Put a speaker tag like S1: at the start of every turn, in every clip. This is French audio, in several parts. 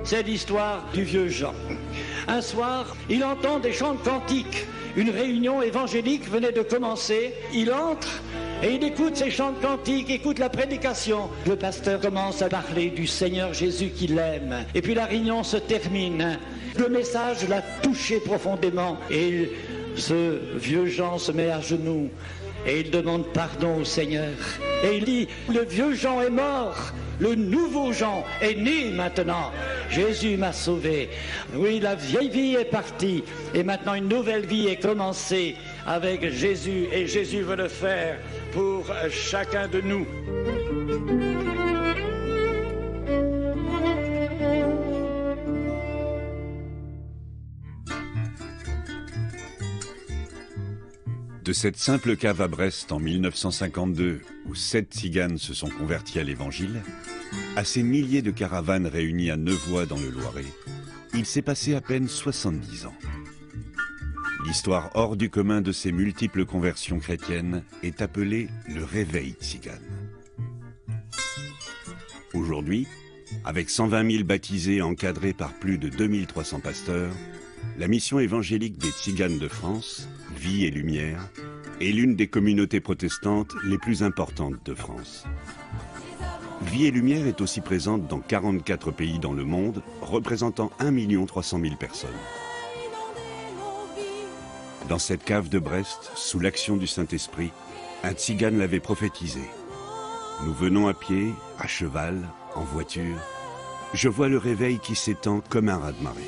S1: C'est l'histoire du vieux Jean. Un soir, il entend des chants de cantiques. Une réunion évangélique venait de commencer. Il entre et il écoute ces chants de cantiques, écoute la prédication. Le pasteur commence à parler du Seigneur Jésus qui l'aime. Et puis la réunion se termine. Le message l'a touché profondément. Et ce vieux Jean se met à genoux et il demande pardon au Seigneur. Et il dit, le vieux Jean est mort. Le nouveau Jean est né maintenant. Jésus m'a sauvé. Oui, la vieille vie est partie. Et maintenant, une nouvelle vie est commencée avec Jésus. Et Jésus veut le faire pour chacun de nous.
S2: De cette simple cave à Brest en 1952, où 7 tziganes se sont convertis à l'évangile, à ces milliers de caravanes réunies à Nevoy dans le Loiret, il s'est passé à peine 70 ans. L'histoire hors du commun de ces multiples conversions chrétiennes est appelée le réveil tzigane. Aujourd'hui, avec 120 000 baptisés encadrés par plus de 2300 pasteurs, la mission évangélique des Tziganes de France, Vie et Lumière, est l'une des communautés protestantes les plus importantes de France. Vie et Lumière est aussi présente dans 44 pays dans le monde, représentant 1 300 000 personnes. Dans cette cave de Brest, sous l'action du Saint-Esprit, un tzigane l'avait prophétisé. Nous venons à pied, à cheval, en voiture. Je vois le réveil qui s'étend comme un raz-de-marée.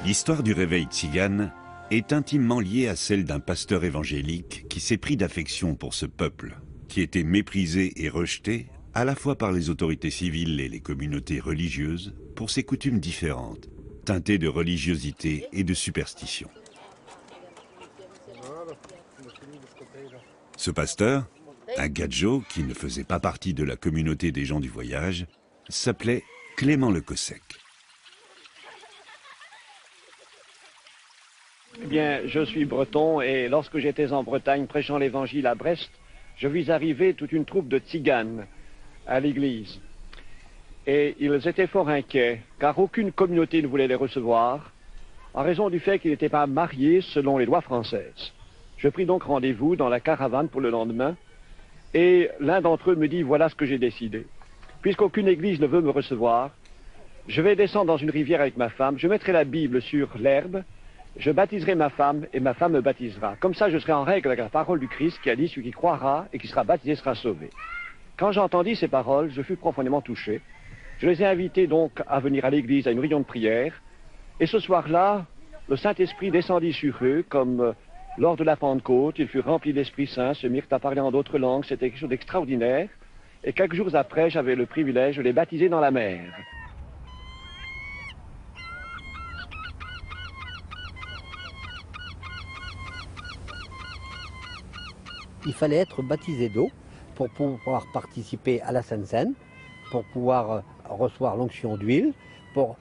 S2: L'histoire du réveil tzigane est intimement liée à celle d'un pasteur évangélique qui s'est pris d'affection pour ce peuple, qui était méprisé et rejeté à la fois par les autorités civiles et les communautés religieuses pour ses coutumes différentes, teintées de religiosité et de superstition. Ce pasteur, un gadjo qui ne faisait pas partie de la communauté des gens du voyage, s'appelait Clément Le Cossec.
S3: Eh bien, je suis breton et lorsque j'étais en Bretagne prêchant l'évangile à Brest, je vis arriver toute une troupe de tziganes à l'église. Et ils étaient fort inquiets, car aucune communauté ne voulait les recevoir, en raison du fait qu'ils n'étaient pas mariés selon les lois françaises. Je pris donc rendez-vous dans la caravane pour le lendemain, et l'un d'entre eux me dit, voilà ce que j'ai décidé. Puisqu'aucune église ne veut me recevoir, je vais descendre dans une rivière avec ma femme, je mettrai la Bible sur l'herbe, je baptiserai ma femme et ma femme me baptisera. Comme ça, je serai en règle avec la parole du Christ qui a dit, celui qui croira et qui sera baptisé sera sauvé. Quand j'entendis ces paroles, je fus profondément touché. Je les ai invités donc à venir à l'église à une réunion de prière. Et ce soir-là, le Saint-Esprit descendit sur eux comme lors de la Pentecôte. Ils furent remplis d'Esprit Saint, se mirent à parler en d'autres langues. C'était quelque chose d'extraordinaire. Et quelques jours après, j'avais le privilège de les baptiser dans la mer.
S4: Il fallait être baptisé d'eau pour pouvoir participer à la Sainte Seine, pour pouvoir recevoir l'onction d'huile, pour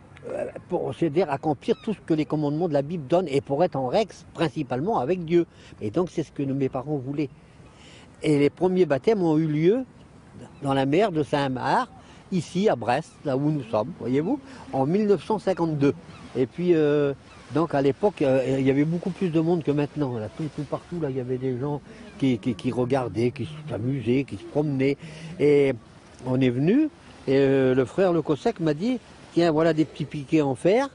S4: c'est-à-dire accomplir tout ce que les commandements de la Bible donnent et pour être en règle principalement avec Dieu. Et donc c'est ce que mes parents voulaient. Et les premiers baptêmes ont eu lieu dans la mer de Saint-Marc, ici à Brest, là où nous sommes, voyez-vous, en 1952. Et puis donc à l'époque, il y avait beaucoup plus de monde que maintenant. Là, tout partout, là, il y avait des gens qui regardaient, qui s'amusaient, qui se promenaient. Et on est venu, et le frère Le Cossec m'a dit, tiens, voilà des petits piquets en fer,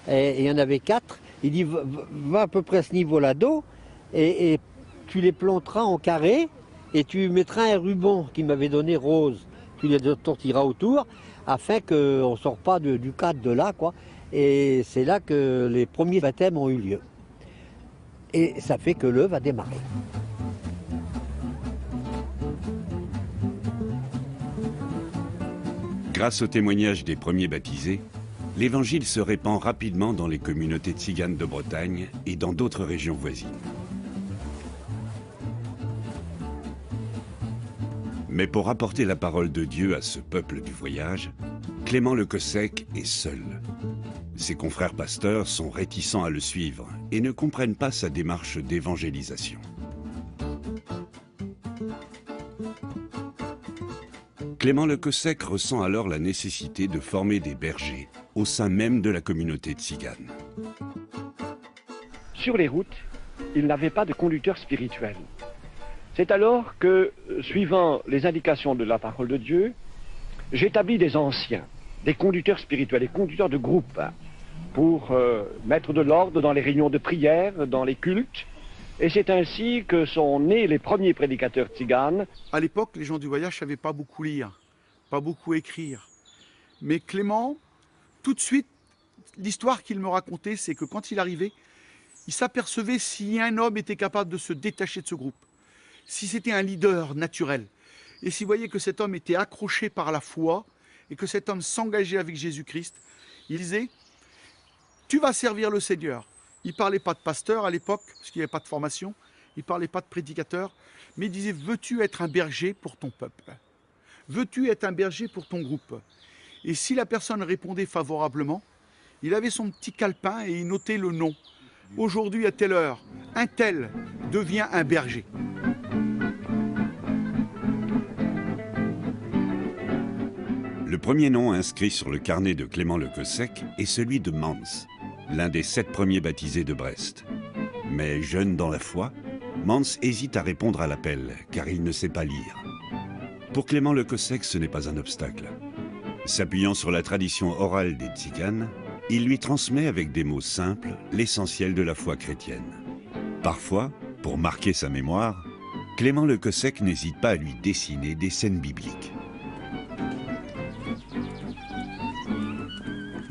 S4: et il y en avait 4. Il dit, va à peu près à ce niveau-là d'eau, et tu les planteras en carré, et tu mettras un ruban qu'il m'avait donné rose. Tu les tortilleras autour, afin qu'on ne sorte pas du cadre de là, quoi. Et c'est là que les premiers baptêmes ont eu lieu. Et ça fait que l'œuvre a démarré.
S2: Grâce au témoignage des premiers baptisés, l'évangile se répand rapidement dans les communautés tziganes de Bretagne et dans d'autres régions voisines. Mais pour apporter la parole de Dieu à ce peuple du voyage, Clément Le Cossec est seul. Ses confrères pasteurs sont réticents à le suivre et ne comprennent pas sa démarche d'évangélisation. Clément Le Cossec ressent alors la nécessité de former des bergers au sein même de la communauté tzigane.
S3: Sur les routes, il n'avait pas de conducteur spirituel. C'est alors que, suivant les indications de la parole de Dieu, j'établis des anciens, des conducteurs spirituels, des conducteurs de groupe, pour mettre de l'ordre dans les réunions de prière, dans les cultes. Et c'est ainsi que sont nés les premiers prédicateurs tziganes.
S5: À l'époque, les gens du voyage ne savaient pas beaucoup lire, pas beaucoup écrire. Mais Clément, tout de suite, l'histoire qu'il me racontait, c'est que quand il arrivait, il s'apercevait si un homme était capable de se détacher de ce groupe, si c'était un leader naturel, et s'il voyait que cet homme était accroché par la foi, et que cet homme s'engageait avec Jésus-Christ, il disait « Tu vas servir le Seigneur ». Il ne parlait pas de pasteur à l'époque, parce qu'il n'y avait pas de formation, il ne parlait pas de prédicateur, mais il disait « Veux-tu être un berger pour ton peuple? Veux-tu être un berger pour ton groupe ?» Et si la personne répondait favorablement, il avait son petit calepin et il notait le nom. Aujourd'hui, à telle heure, un tel devient un berger.
S2: Le premier nom inscrit sur le carnet de Clément Le Cossec est celui de Mans, l'un des 7 premiers baptisés de Brest. Mais jeune dans la foi, Mans hésite à répondre à l'appel, car il ne sait pas lire. Pour Clément Le Cossec, ce n'est pas un obstacle. S'appuyant sur la tradition orale des tziganes, il lui transmet avec des mots simples l'essentiel de la foi chrétienne. Parfois, pour marquer sa mémoire, Clément Le Cossec n'hésite pas à lui dessiner des scènes bibliques.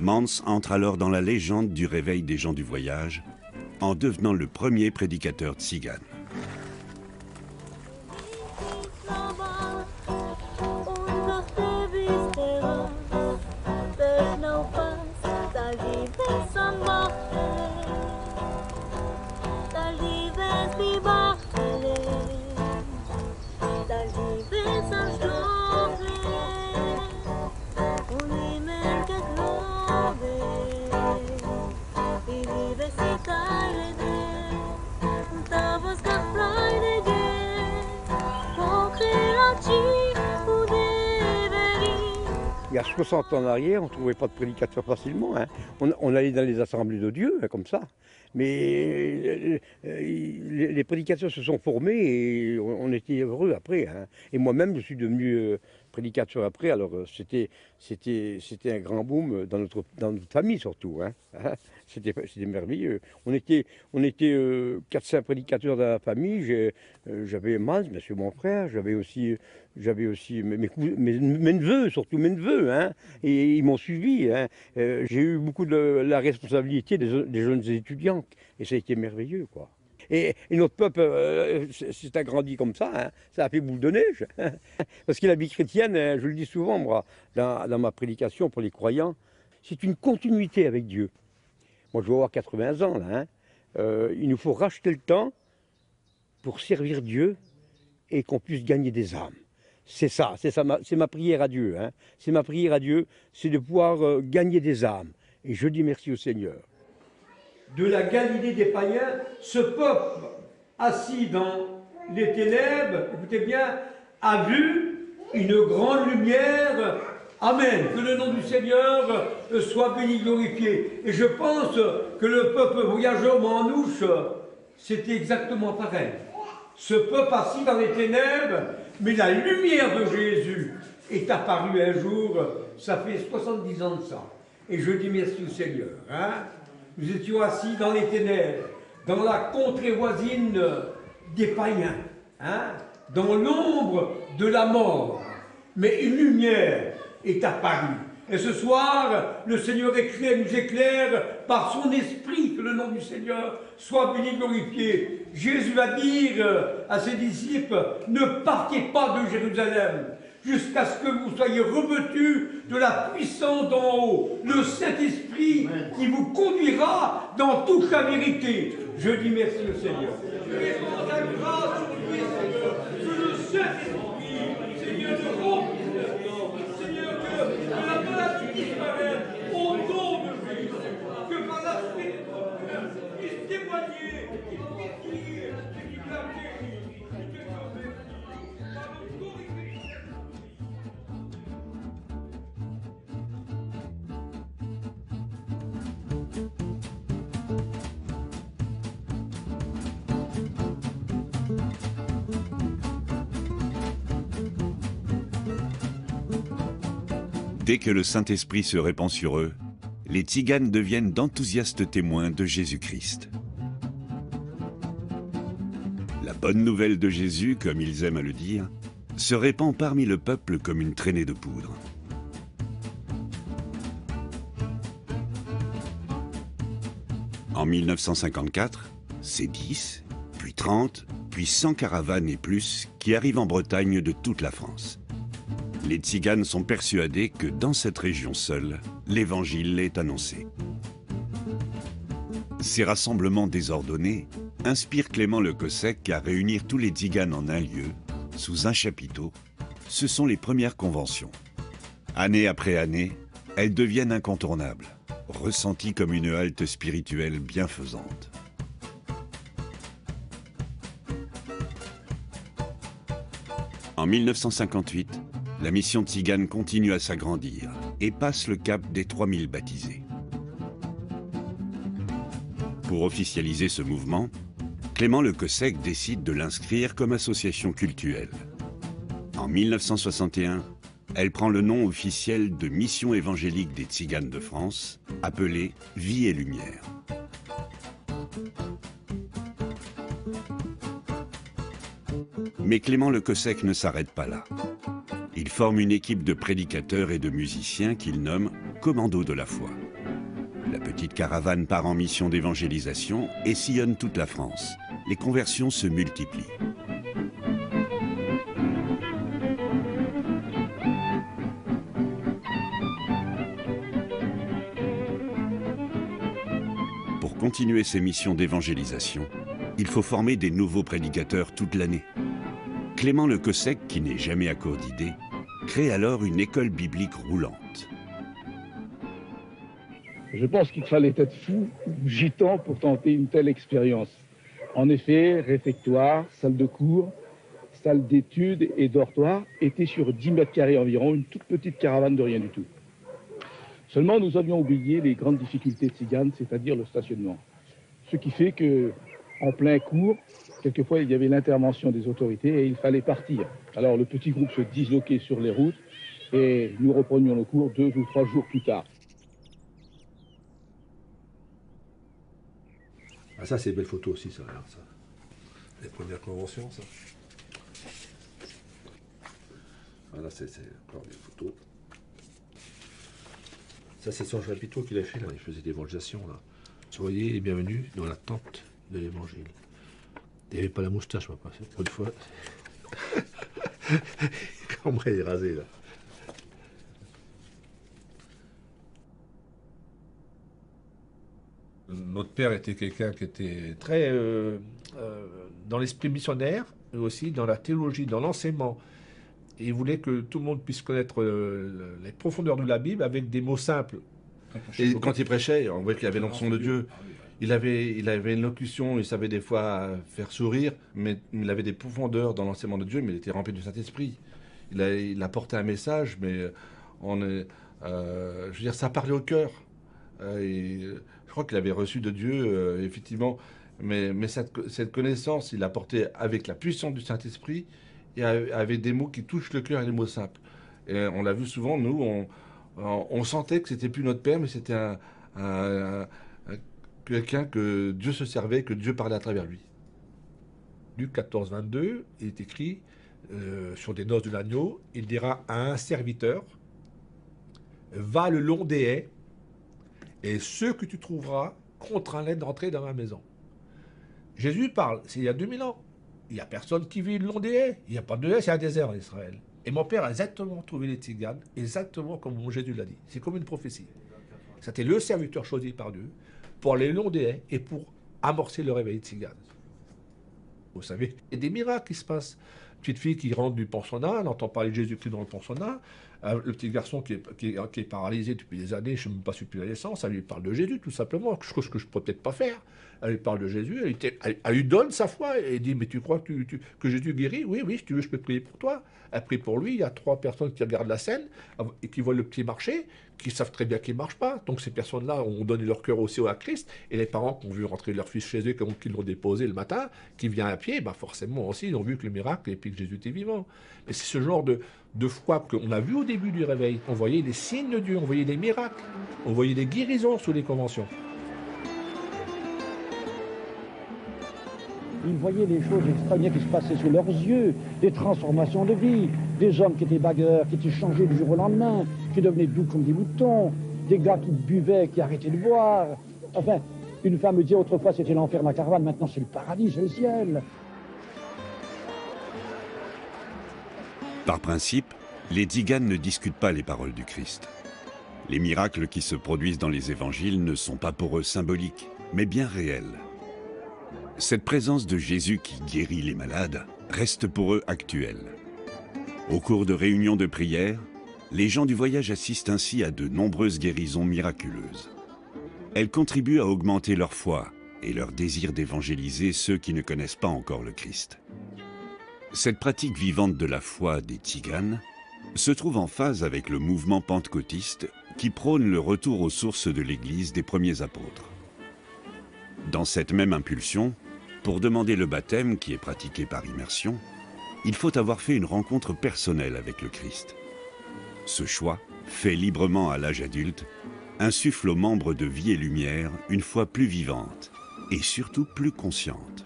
S2: Mans entre alors dans la légende du réveil des gens du voyage, en devenant le premier prédicateur tzigane.
S4: Il y a 60 ans en arrière, on ne trouvait pas de prédicateur facilement. Hein. On allait dans les assemblées de Dieu, comme ça. Mais les prédicateurs se sont formés et on était heureux après. Hein. Et moi-même, je suis devenu prédicateur après. Alors c'était un grand boom dans notre famille surtout. Hein. C'était merveilleux. On était 4-5 prédicateurs dans la famille. J'avais Mans, monsieur mon frère, j'avais aussi mes neveux, surtout mes neveux, hein, et ils m'ont suivi. Hein. J'ai eu beaucoup de la responsabilité des jeunes étudiants, et ça a été merveilleux, quoi. Et notre peuple s'est agrandi comme ça, hein. Ça a fait boule de neige. Parce que la vie chrétienne, je le dis souvent, moi, dans ma prédication pour les croyants, c'est une continuité avec Dieu. Moi, je vais avoir 80 ans, là. Hein. Il nous faut racheter le temps pour servir Dieu et qu'on puisse gagner des âmes. C'est ça, c'est ma prière à Dieu. Hein. C'est ma prière à Dieu, c'est de pouvoir gagner des âmes. Et je dis merci au Seigneur. De la Galilée des païens, ce peuple assis dans les ténèbres, écoutez bien, a vu une grande lumière. Amen. Que le nom du Seigneur soit béni, glorifié. Et je pense que le peuple voyageur Manouche, c'était exactement pareil. Ce peuple assis dans les ténèbres, mais la lumière de Jésus est apparue un jour, ça fait 70 ans de ça. Et je dis merci au Seigneur. Hein. Nous étions assis dans les ténèbres, dans la contrée voisine des païens, hein, dans l'ombre de la mort. Mais une lumière est apparue. Et ce soir, le Seigneur nous éclaire par son esprit, que le nom du Seigneur soit béni, glorifié. Jésus va dire à ses disciples, ne partez pas de Jérusalem, jusqu'à ce que vous soyez revêtus de la puissance d'en haut, le Saint-Esprit qui vous conduira dans toute la vérité. Je dis merci au Seigneur. Je demande la grâce aujourd'hui, Seigneur, que le Saint-Esprit
S2: Dès que le Saint-Esprit se répand sur eux, les tziganes deviennent d'enthousiastes témoins de Jésus-Christ. La bonne nouvelle de Jésus, comme ils aiment à le dire, se répand parmi le peuple comme une traînée de poudre. En 1954, c'est 10, puis 30, puis 100 caravanes et plus qui arrivent en Bretagne de toute la France. Les tziganes sont persuadés que dans cette région seule, l'évangile est annoncé. Ces rassemblements désordonnés inspirent Clément Le Cossec à réunir tous les tziganes en un lieu, sous un chapiteau. Ce sont les premières conventions. Année après année, elles deviennent incontournables, ressenties comme une halte spirituelle bienfaisante. En 1958, la mission tzigane continue à s'agrandir et passe le cap des 3000 baptisés. Pour officialiser ce mouvement, Clément Le Cossec décide de l'inscrire comme association cultuelle. En 1961, elle prend le nom officiel de Mission évangélique des Tziganes de France, appelée Vie et Lumière. Mais Clément Le Cossec ne s'arrête pas là. Il forme une équipe de prédicateurs et de musiciens qu'il nomme Commando de la foi. La petite caravane part en mission d'évangélisation et sillonne toute la France. Les conversions se multiplient. Pour continuer ces missions d'évangélisation, il faut former des nouveaux prédicateurs toute l'année. Clément Le Cossec, qui n'est jamais à court d'idées, crée alors une école biblique roulante.
S6: Je pense qu'il fallait être fou ou gitan pour tenter une telle expérience. En effet, réfectoire, salle de cours, salle d'études et dortoir étaient sur 10 mètres carrés environ, une toute petite caravane de rien du tout. Seulement, nous avions oublié les grandes difficultés tziganes, c'est-à-dire le stationnement. Ce qui fait que, en plein cours, quelquefois il y avait l'intervention des autorités et il fallait partir. Alors le petit groupe se disloquait sur les routes et nous reprenions nos cours 2 ou 3 jours plus tard.
S7: Ah ça c'est une belle photo aussi ça, regarde ça. Les premières conventions ça. Voilà c'est encore des photos. Ça c'est son chapiteau qu'il a fait là, il faisait des évangélisations là. Soyez les bienvenus dans la tente de l'évangile. Il n'y avait pas la moustache, moi, pour une fois. Comment elle est rasée, là.
S8: Notre père était quelqu'un qui était très dans l'esprit missionnaire, mais aussi dans la théologie, dans l'enseignement. Et il voulait que tout le monde puisse connaître les profondeurs de la Bible avec des mots simples.
S7: Et quand il prêchait, on voyait qu'il y avait l'onction de Dieu. Il avait une locution, il savait des fois faire sourire, mais il avait des profondeurs dans l'enseignement de Dieu, mais il était rempli du Saint-Esprit. Il apportait un message, mais je veux dire, ça parlait au cœur. Je crois qu'il avait reçu de Dieu, effectivement, mais cette connaissance, il l'apportait avec la puissance du Saint-Esprit et avec des mots qui touchent le cœur et les mots simples. Et on l'a vu souvent, nous, on sentait que c'était plus notre père, mais c'était quelqu'un que Dieu se servait, que Dieu parlait à travers lui.
S8: Luc 14, 22, il est écrit, sur des noces de l'agneau, il dira à un serviteur, va le long des haies, et ceux que tu trouveras, contrains-les d'entrer dans ma maison. Jésus parle, c'est il y a 2000 ans. Il n'y a personne qui vit le long des haies. Il n'y a pas de haies, c'est un désert en Israël. Et mon père a exactement trouvé les tziganes, exactement comme Jésus l'a dit. C'est comme une prophétie. C'était le serviteur choisi par Dieu pour aller le long des haies et pour amorcer le réveil tzigane. Vous savez, il y a des miracles qui se passent. Petite fille qui rentre du pensionnat, elle entend parler de Jésus-Christ dans le pensionnat. Le petit garçon qui est paralysé depuis des années, je ne sais même pas depuis la naissance, elle lui parle de Jésus, tout simplement, chose que je ne pourrais peut-être pas faire. Elle lui parle de Jésus, elle lui donne sa foi, et dit, mais tu crois que Jésus guérit? Oui, si tu veux, je peux prier pour toi. Elle prie pour lui, il y a 3 personnes qui regardent la scène, et qui voient le petit marcher, qui savent très bien qu'il ne marche pas. Donc ces personnes-là ont donné leur cœur aussi à Christ, et les parents qui ont vu rentrer leur fils chez eux, qui l'ont déposé le matin, qui vient à pied, forcément aussi, ils ont vu que le miracle, et puis que Jésus était vivant. Et c'est ce genre de foi qu'on a vu au début du réveil. On voyait les signes de Dieu, on voyait les miracles, on voyait les guérisons sous les conventions.
S9: Ils voyaient les choses extraordinaires qui se passaient sous leurs yeux, des transformations de vie, des hommes qui étaient bagueurs, qui étaient changés du jour au lendemain, qui devenaient doux comme des moutons, des gars qui buvaient, qui arrêtaient de boire. Enfin, une femme me dit autrefois c'était l'enfer de la caravane, maintenant c'est le paradis, c'est le ciel.
S2: Par principe, les tziganes ne discutent pas les paroles du Christ. Les miracles qui se produisent dans les évangiles ne sont pas pour eux symboliques, mais bien réels. Cette présence de Jésus qui guérit les malades reste pour eux actuelle. Au cours de réunions de prière, les gens du voyage assistent ainsi à de nombreuses guérisons miraculeuses. Elles contribuent à augmenter leur foi et leur désir d'évangéliser ceux qui ne connaissent pas encore le Christ. Cette pratique vivante de la foi des tziganes se trouve en phase avec le mouvement pentecôtiste qui prône le retour aux sources de l'Église des premiers apôtres. Dans cette même impulsion, pour demander le baptême qui est pratiqué par immersion, il faut avoir fait une rencontre personnelle avec le Christ. Ce choix, fait librement à l'âge adulte, insuffle aux membres de Vie et Lumière une foi plus vivante et surtout plus consciente.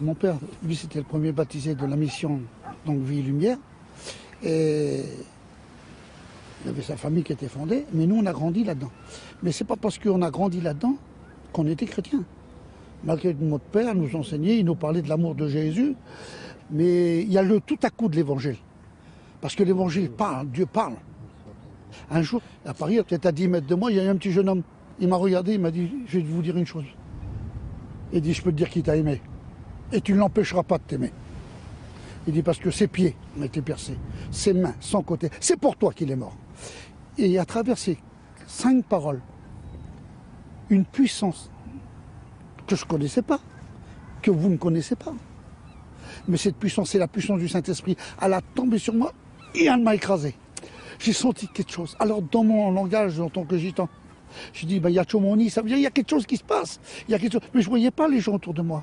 S10: Mon père, lui, c'était le premier baptisé de la mission, donc Vie et Lumière. Et il y avait sa famille qui était fondée, mais nous, on a grandi là-dedans. Mais c'est pas parce qu'on a grandi là-dedans qu'on était chrétien. Malgré que notre père nous enseignait, il nous parlait de l'amour de Jésus, mais il y a le tout à coup de l'évangile. Parce que l'évangile parle, Dieu parle. Un jour, à Paris, peut-être à 10 mètres de moi, il y a eu un petit jeune homme. Il m'a regardé, il m'a dit, je vais vous dire une chose. Il dit, je peux te dire qu'il t'a aimé. Et tu ne l'empêcheras pas de t'aimer. Il dit, parce que ses pieds ont été percés, ses mains, son côté, c'est pour toi qu'il est mort. Et à travers ces 5 paroles, une puissance que je ne connaissais pas, que vous ne connaissez pas. Mais cette puissance, c'est la puissance du Saint-Esprit. Elle a tombé sur moi et elle m'a écrasé. J'ai senti quelque chose. Alors dans mon langage, en tant que gitan, je dis, il y a Chomoni, ça veut dire il y a quelque chose qui se passe. Il y a quelque chose. Mais je ne voyais pas les gens autour de moi.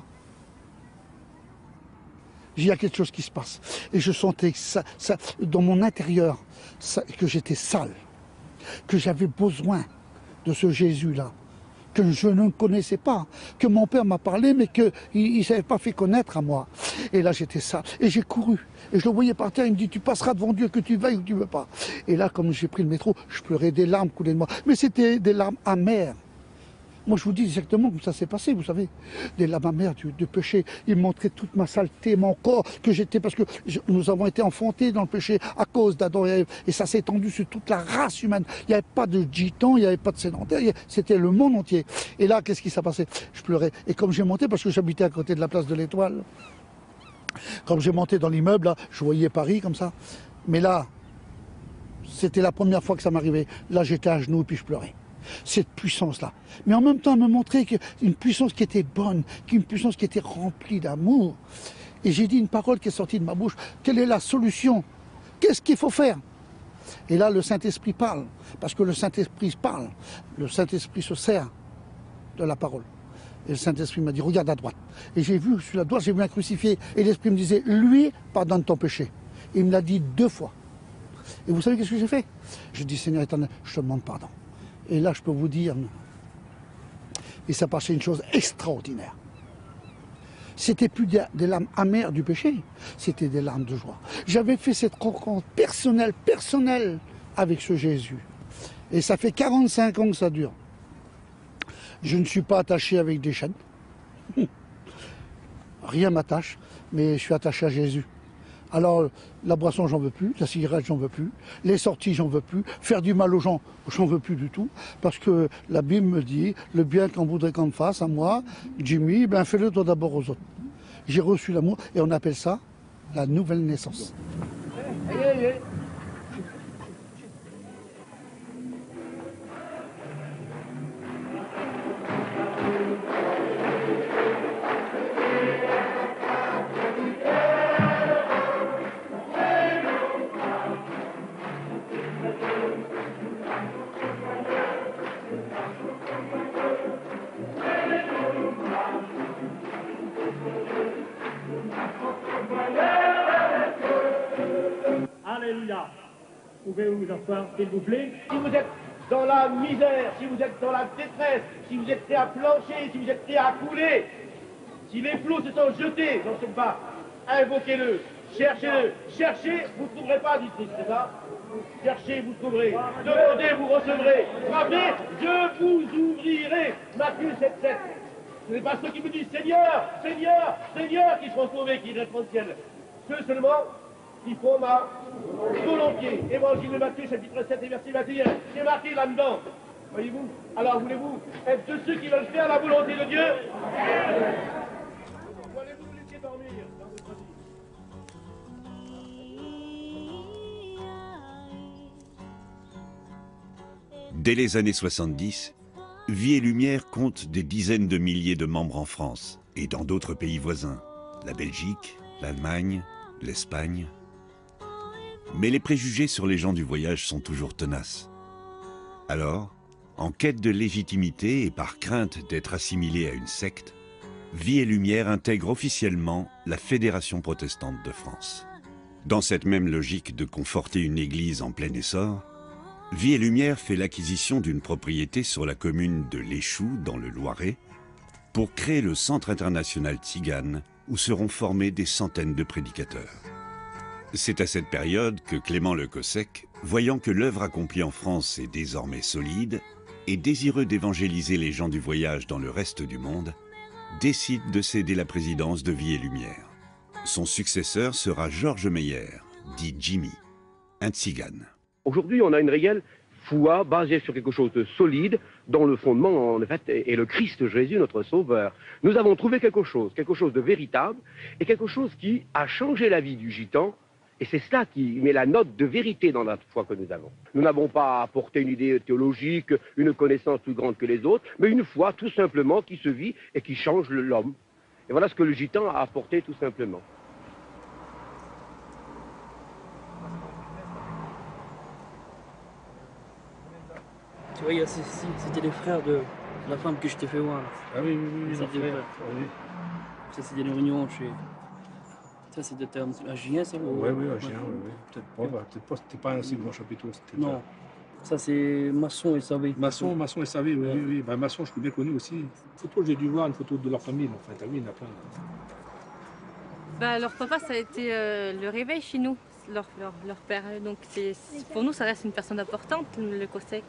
S10: Il y a quelque chose qui se passe. Et je sentais que ça dans mon intérieur, que j'étais sale, que j'avais besoin de ce Jésus-là, que je ne connaissais pas, que mon père m'a parlé, mais qu'il ne s'avait pas fait connaître à moi. Et là, j'étais sale. Et j'ai couru. Et je le voyais par terre, il me dit, tu passeras devant Dieu, que tu veuilles ou que tu ne veux pas. Et là, comme j'ai pris le métro, je pleurais, des larmes coulaient de moi. Mais c'était des larmes amères. Moi, je vous dis exactement comment ça s'est passé, vous savez. Des larmes amères de péché. Il me montrait toute ma saleté, mon corps, que j'étais, parce que nous avons été enfantés dans le péché à cause d'Adam et Ève. Et ça s'est étendu sur toute la race humaine. Il n'y avait pas de gitans, il n'y avait pas de sédentaires, c'était le monde entier. Et là, qu'est-ce qui s'est passé? Je pleurais. Et comme j'ai monté, parce que j'habitais à côté de la place de l'Étoile, comme j'ai monté dans l'immeuble, là, je voyais Paris comme ça. Mais là, c'était la première fois que ça m'arrivait. Là, j'étais à genoux et puis je pleurais. Cette puissance-là. Mais en même temps, elle me montrait une puissance qui était bonne, une puissance qui était remplie d'amour. Et j'ai dit une parole qui est sortie de ma bouche. Quelle est la solution? Qu'est-ce qu'il faut faire? Et là, le Saint-Esprit parle. Parce que le Saint-Esprit parle. Le Saint-Esprit se sert de la parole. Et le Saint-Esprit m'a dit, regarde à droite. Et j'ai vu sur la droite, j'ai vu un crucifié. Et l'Esprit me disait, lui, pardonne ton péché. Et il me l'a dit 2 fois. Et vous savez qu'est-ce que j'ai fait? Je dis, Seigneur éternel, je te demande pardon. Et là, je peux vous dire, il s'est passé une chose extraordinaire. C'était plus des larmes amères du péché, c'était des larmes de joie. J'avais fait cette rencontre personnelle avec ce Jésus. Et ça fait 45 ans que ça dure. Je ne suis pas attaché avec des chaînes. Rien m'attache, mais je suis attaché à Jésus. Alors, la boisson, j'en veux plus, la cigarette, j'en veux plus, les sorties, j'en veux plus, faire du mal aux gens, j'en veux plus du tout, parce que la Bible me dit, le bien qu'on voudrait qu'on me fasse à moi, Jimmy, ben fais-le toi d'abord aux autres. J'ai reçu l'amour, et on appelle ça la nouvelle naissance.
S11: Pouvez vous asseoir, s'il vous plaît? Si vous êtes dans la misère, si vous êtes dans la détresse, si vous êtes prêt à plancher, si vous êtes prêt à couler, si les flots se sont jetés dans ce bar, invoquez-le, cherchez-le. Cherchez, vous ne trouverez pas, dit-il, c'est ça? Cherchez, vous trouverez. Demandez, vous recevrez. Frappez, je vous ouvrirai. Matthieu 7,7. Ce n'est pas ceux qui me disent Seigneur, Seigneur, Seigneur qui seront sauvés, qui iront au ciel. Ceux seulement qui font ma volonté. Évangile de Matthieu, chapitre 7 et verset 21. C'est marqué là-dedans. Voyez-vous? Alors voulez-vous être de ceux qui veulent faire la volonté de Dieu? Ou allez-vous vous laisser dormir dans votre vie?
S2: Dès les années 70, Vie et Lumière compte des dizaines de milliers de membres en France et dans d'autres pays voisins, la Belgique, l'Allemagne, l'Espagne. Mais les préjugés sur les gens du voyage sont toujours tenaces. Alors, en quête de légitimité et par crainte d'être assimilé à une secte, Vie et Lumière intègre officiellement la Fédération protestante de France. Dans cette même logique de conforter une église en plein essor, Vie et Lumière fait l'acquisition d'une propriété sur la commune de l'Échoux, dans le Loiret, pour créer le Centre international Tzigane, où seront formés des centaines de prédicateurs. C'est à cette période que Clément Le Cossec, voyant que l'œuvre accomplie en France est désormais solide, et désireux d'évangéliser les gens du voyage dans le reste du monde, décide de céder la présidence de Vie et Lumière. Son successeur sera Georges Meyer, dit Jimmy, un tzigane.
S12: Aujourd'hui, on a une réelle foi basée sur quelque chose de solide, dont le fondement, en fait, est le Christ Jésus, notre Sauveur. Nous avons trouvé quelque chose de véritable, et quelque chose qui a changé la vie du gitan, et c'est cela qui met la note de vérité dans la foi que nous avons. Nous n'avons pas apporté une idée théologique, une connaissance plus grande que les autres, mais une foi tout simplement qui se vit et qui change l'homme. Et voilà ce que le gitan a apporté tout simplement.
S13: Tu vois, c'était les frères de la femme que je t'ai fait voir.
S6: Ah oui,
S13: C'était
S6: frère. Oui.
S13: Ça, c'était une réunion chez... Ça, c'était un Julien, ça?
S6: Oui, un chien, oui. Peut-être pas, c'était pas un si grand chapiteau.
S13: Non, ça c'est Masson et Savé.
S6: Masson et Savé, oui. Ben, Masson, je l'ai bien connu aussi. Une photo, j'ai dû voir une photo de leur famille, en fait. Ah oui, il y en a plein.
S14: Bah, leur papa, ça a été le réveil chez nous, leur père. Donc pour nous, ça reste une personne importante, le Cossec.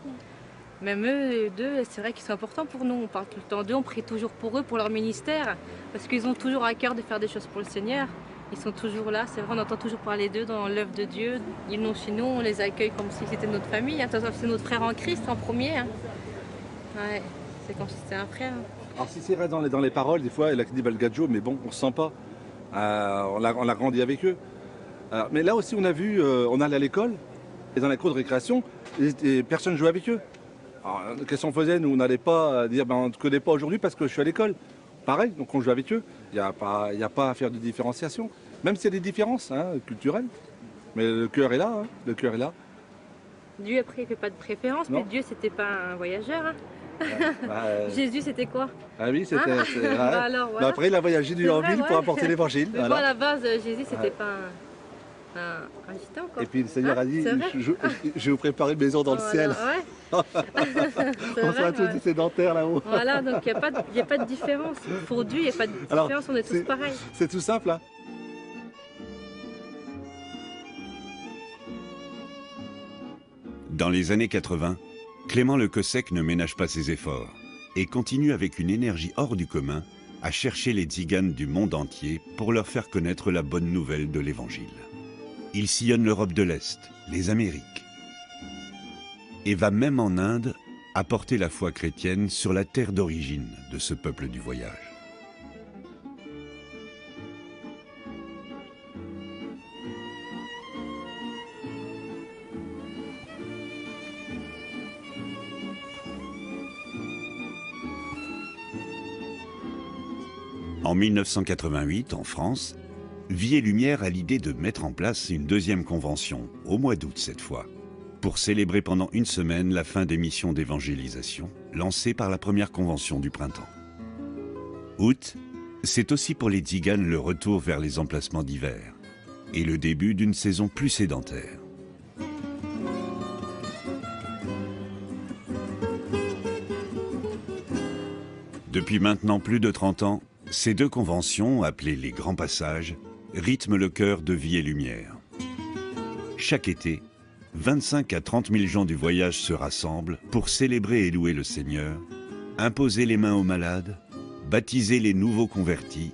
S14: Même eux deux, c'est vrai qu'ils sont importants pour nous. On parle tout le temps d'eux, on prie toujours pour eux, pour leur ministère, parce qu'ils ont toujours à cœur de faire des choses pour le Seigneur. Ils sont toujours là, c'est vrai, on entend toujours parler d'eux dans l'œuvre de Dieu. Ils sont chez nous, on les accueille comme si c'était notre famille. Hein. C'est notre frère en Christ en premier. Hein. Ouais, c'est comme si c'était un frère. Hein.
S7: Alors si c'est vrai dans les paroles, des fois, il a dit Balgadjo, mais bon, on ne se sent pas. On a grandi avec eux. Mais là aussi, on a vu, on allait à l'école, et dans la cour de récréation, et personne ne jouait avec eux. Alors, qu'est-ce qu'on faisait? Nous, on n'allait pas dire on ne te connaît pas aujourd'hui parce que je suis à l'école. Pareil, donc on joue avec eux. Il n'y a pas à faire de différenciation. Même s'il y a des différences culturelles. Mais le cœur est là, hein, le cœur est là.
S14: Dieu, après, il ne fait pas de préférence, mais Dieu, c'était pas un voyageur. Hein. Jésus, c'était quoi?
S7: Ah oui, c'était...
S14: alors, voilà.
S7: Après, il a voyagé en ville pour apporter l'évangile.
S14: Mais voilà. À la base, Jésus, c'était pas un gitan, quoi.
S7: Et puis le Seigneur a dit, je vais vous préparer une maison dans le ciel.
S14: Ouais.
S7: On sera tous des sédentaires là-haut.
S14: Voilà, donc il n'y a pas de différence. Pour Dieu, il n'y a pas de différence, on est tous pareils.
S7: C'est tout simple, hein.
S2: Dans les années 80, Clément Le Cossec ne ménage pas ses efforts et continue avec une énergie hors du commun à chercher les tziganes du monde entier pour leur faire connaître la bonne nouvelle de l'Évangile. Il sillonne l'Europe de l'Est, les Amériques, et va même en Inde apporter la foi chrétienne sur la terre d'origine de ce peuple du voyage. En 1988, en France, Vie et Lumière a l'idée de mettre en place une deuxième convention, au mois d'août cette fois, pour célébrer pendant une semaine la fin des missions d'évangélisation lancées par la première convention du printemps. Août, c'est aussi pour les tziganes le retour vers les emplacements d'hiver et le début d'une saison plus sédentaire. Depuis maintenant plus de 30 ans, ces deux conventions, appelées les Grands Passages, rythment le cœur de Vie et Lumière. Chaque été, 25 à 30 000 gens du voyage se rassemblent pour célébrer et louer le Seigneur, imposer les mains aux malades, baptiser les nouveaux convertis,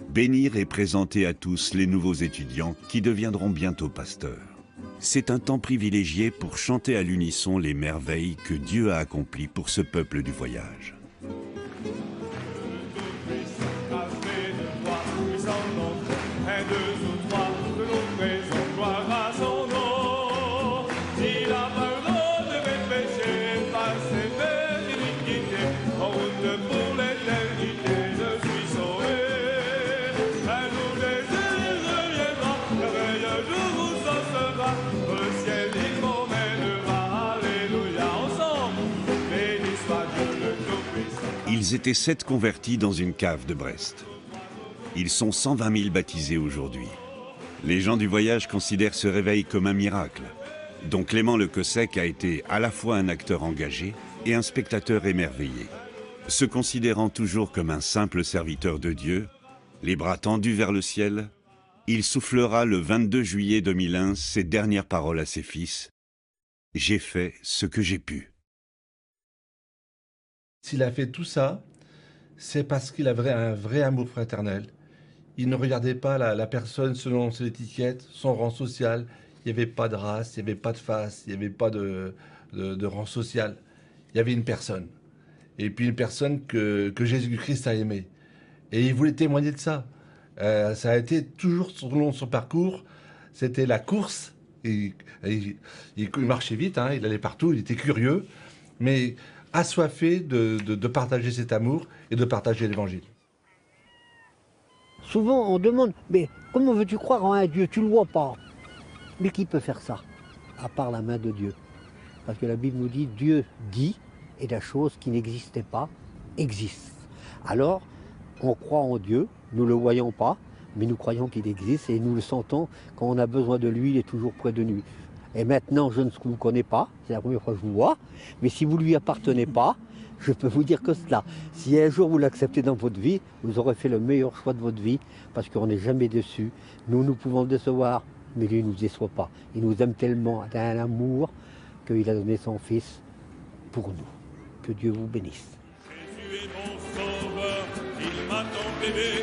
S2: bénir et présenter à tous les nouveaux étudiants qui deviendront bientôt pasteurs. C'est un temps privilégié pour chanter à l'unisson les merveilles que Dieu a accomplies pour ce peuple du voyage. Ils étaient 7 convertis dans une cave de Brest. Ils sont 120 000 baptisés aujourd'hui. Les gens du voyage considèrent ce réveil comme un miracle, dont Clément Le Cossec a été à la fois un acteur engagé et un spectateur émerveillé. Se considérant toujours comme un simple serviteur de Dieu, les bras tendus vers le ciel, il soufflera le 22 juillet 2001 ses dernières paroles à ses fils. « J'ai fait ce que j'ai pu ».
S7: S'il a fait tout ça, c'est parce qu'il avait un vrai amour fraternel. Il ne regardait pas la personne selon son étiquette, son rang social. Il n'y avait pas de race, il n'y avait pas de face, il n'y avait pas de rang social. Il y avait une personne. Et puis une personne que Jésus-Christ a aimée. Et il voulait témoigner de ça. Ça a été toujours selon son parcours. C'était la course. Il marchait vite, hein, il allait partout, il était curieux. Mais assoiffé de partager cet amour et de partager l'évangile.
S4: Souvent on demande, mais comment veux-tu croire en un Dieu? Tu ne le vois pas. Mais qui peut faire ça? À part la main de Dieu. Parce que la Bible nous dit, Dieu dit, et la chose qui n'existait pas existe. Alors, on croit en Dieu, nous ne le voyons pas, mais nous croyons qu'il existe et nous le sentons. Quand on a besoin de lui, il est toujours près de nous. Et maintenant, je ne vous connais pas, c'est la première fois que je vous vois, mais si vous ne lui appartenez pas, je peux vous dire que cela. Si un jour vous l'acceptez dans votre vie, vous aurez fait le meilleur choix de votre vie, parce qu'on n'est jamais déçu. Nous pouvons le décevoir, mais lui ne nous déçoit pas. Il nous aime tellement, il a un amour, qu'il a donné son Fils pour nous. Que Dieu vous bénisse.
S15: Jésus est mon sauveur, il m'a tant aimé,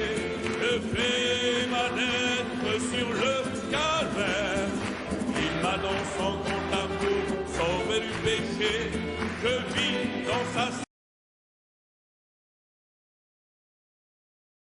S15: le fait m'a d'être sur le calvaire. Il m'a dans son compte amour sauvé du péché, je